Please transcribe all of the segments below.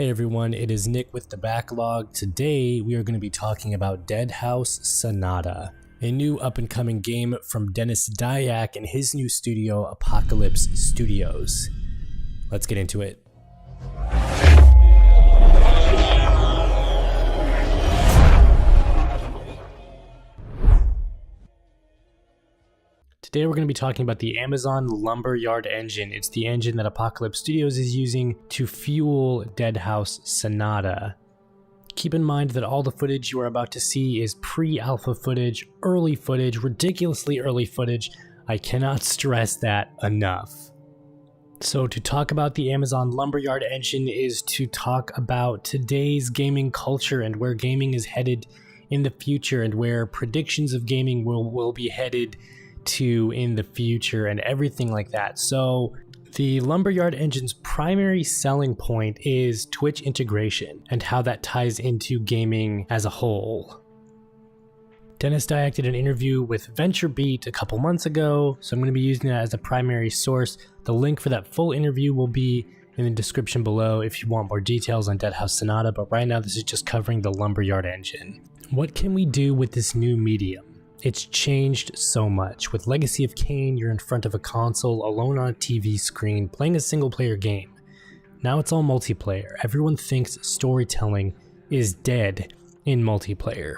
Hey everyone, it is Nick with the Backlog. Today we are going to be talking about Deadhaus Sonata, a new up-and-coming game from Dennis Dyack and his new studio, Apocalypse Studios. Let's get into it. Today we're going to be talking about the Amazon Lumberyard engine. It's the engine that Apocalypse Studios is using to fuel Deadhaus Sonata. Keep in mind that all the footage you are about to see is pre-alpha footage, early footage, ridiculously early footage. I cannot stress that enough. So to talk about the Amazon Lumberyard engine is to talk about today's gaming culture and where gaming is headed in the future and where predictions of gaming will be headed to in the future and everything like that. So the Lumberyard engine's primary selling point is Twitch integration and how that ties into gaming as a whole. Dennis Dyack did an interview with VentureBeat a couple months ago, so I'm going to be using that as a primary source. The link for that full interview will be in the description below if you want more details on Deadhaus Sonata, but right now this is just covering the Lumberyard engine. What can we do with this new medium? It's changed so much. With Legacy of Kain, you're in front of a console, alone on a TV screen, playing a single-player game. Now it's all multiplayer. Everyone thinks storytelling is dead in multiplayer.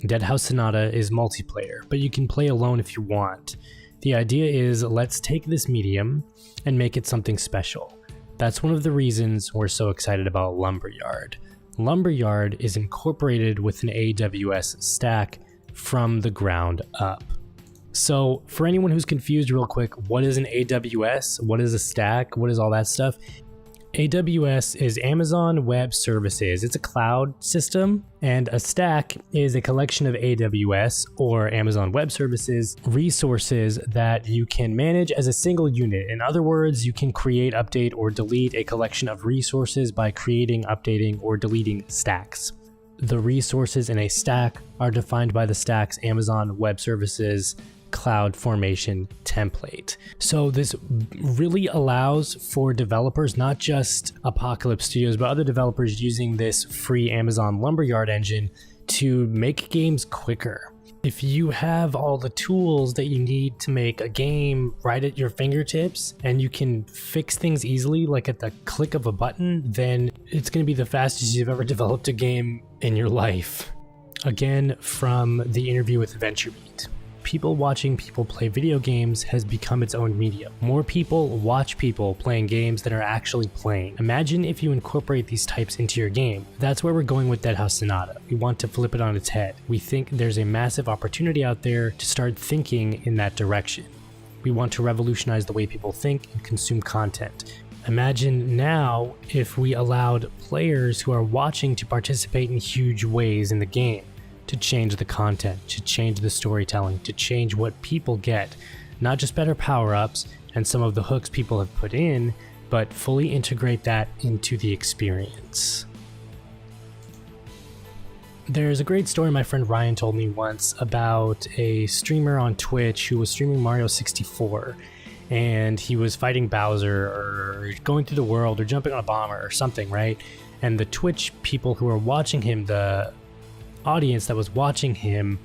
Deadhaus Sonata is multiplayer, but you can play alone if you want. The idea is, let's take this medium and make it something special. That's one of the reasons we're so excited about Lumberyard. Lumberyard is incorporated with an AWS stack from the ground up. So for anyone who's confused real quick, what is an AWS? What is a stack? What is all that stuff? AWS is Amazon Web Services. It's a cloud system, and a stack is a collection of AWS or Amazon Web Services resources that you can manage as a single unit. In other words, you can create, update, or delete a collection of resources by creating, updating, or deleting stacks. The resources in a stack are defined by the stack's Amazon Web Services Cloud Formation template. So this really allows for developers, not just Apocalypse Studios, but other developers using this free Amazon Lumberyard engine to make games quicker. If you have all the tools that you need to make a game right at your fingertips and you can fix things easily, like at the click of a button, then it's going to be the fastest you've ever developed a game in your life. Again, from the interview with VentureBeat. People watching people play video games has become its own medium. More people watch people playing games than are actually playing. Imagine if you incorporate these types into your game. That's where we're going with Deadhaus Sonata. We want to flip it on its head. We think there's a massive opportunity out there to start thinking in that direction. We want to revolutionize the way people think and consume content. Imagine now if we allowed players who are watching to participate in huge ways in the game, to change the content, to change the storytelling, to change what people get. Not just better power-ups and some of the hooks people have put in, but fully integrate that into the experience. There's a great story my friend Ryan told me once about a streamer on Twitch who was streaming Mario 64, and he was fighting Bowser or going through the world or jumping on a bomber or something, right? And the Twitch people who were watching him, the audience that was watching him,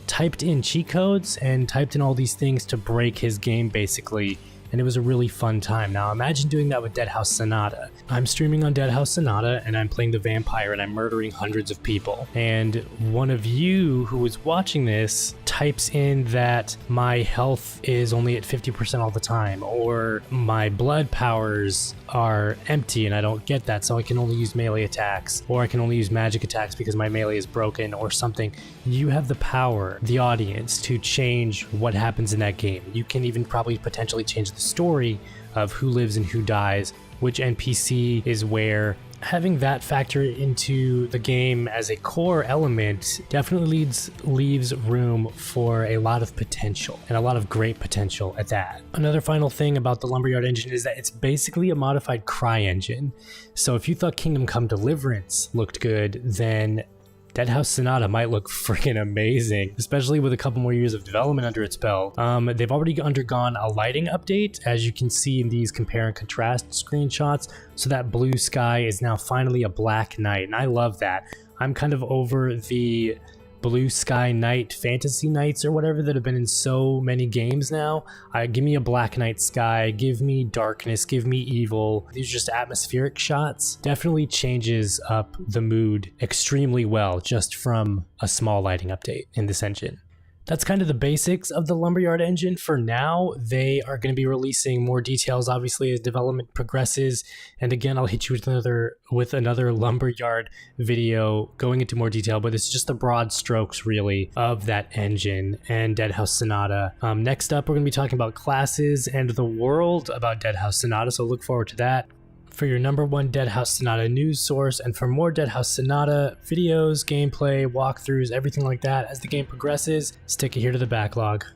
typed in cheat codes and typed in all these things to break his game basically, and it was a really fun time. Now imagine doing that with Deadhaus Sonata. I'm streaming on Deadhaus Sonata and I'm playing the vampire and I'm murdering hundreds of people, and one of you who is watching this types in that my health is only at 50% all the time, or my blood powers are empty and I don't get that, so I can only use melee attacks, or I can only use magic attacks because my melee is broken or something. You have the power, the audience, to change what happens in that game. You can even probably potentially change the story of who lives and who dies, which NPC is where. Having that factor into the game as a core element definitely leaves room for a lot of potential, and a lot of great potential at that. Another final thing about the Lumberyard engine is that it's basically a modified Cry engine. So if you thought Kingdom Come Deliverance looked good, then Deadhaus Sonata might look freaking amazing, especially with a couple more years of development under its belt. They've already undergone a lighting update, as you can see in these compare and contrast screenshots, so that blue sky is now finally a black night, and I love that. I'm kind of over the blue sky night fantasy nights or whatever that have been in so many games now. Give me a black night sky, give me darkness, give me evil. These are just atmospheric shots. Definitely changes up the mood extremely well just from a small lighting update in this engine. That's kind of the basics of the Lumberyard engine for now. They are going to be releasing more details, obviously, as development progresses. And again, I'll hit you with another Lumberyard video going into more detail, but it's just the broad strokes, really, of that engine and Deadhaus Sonata. Next up, we're going to be talking about classes and the world about Deadhaus Sonata, so look forward to that. For your #1 Deadhaus Sonata news source, and for more Deadhaus Sonata videos, gameplay, walkthroughs, everything like that as the game progresses, stick it here to the backlog.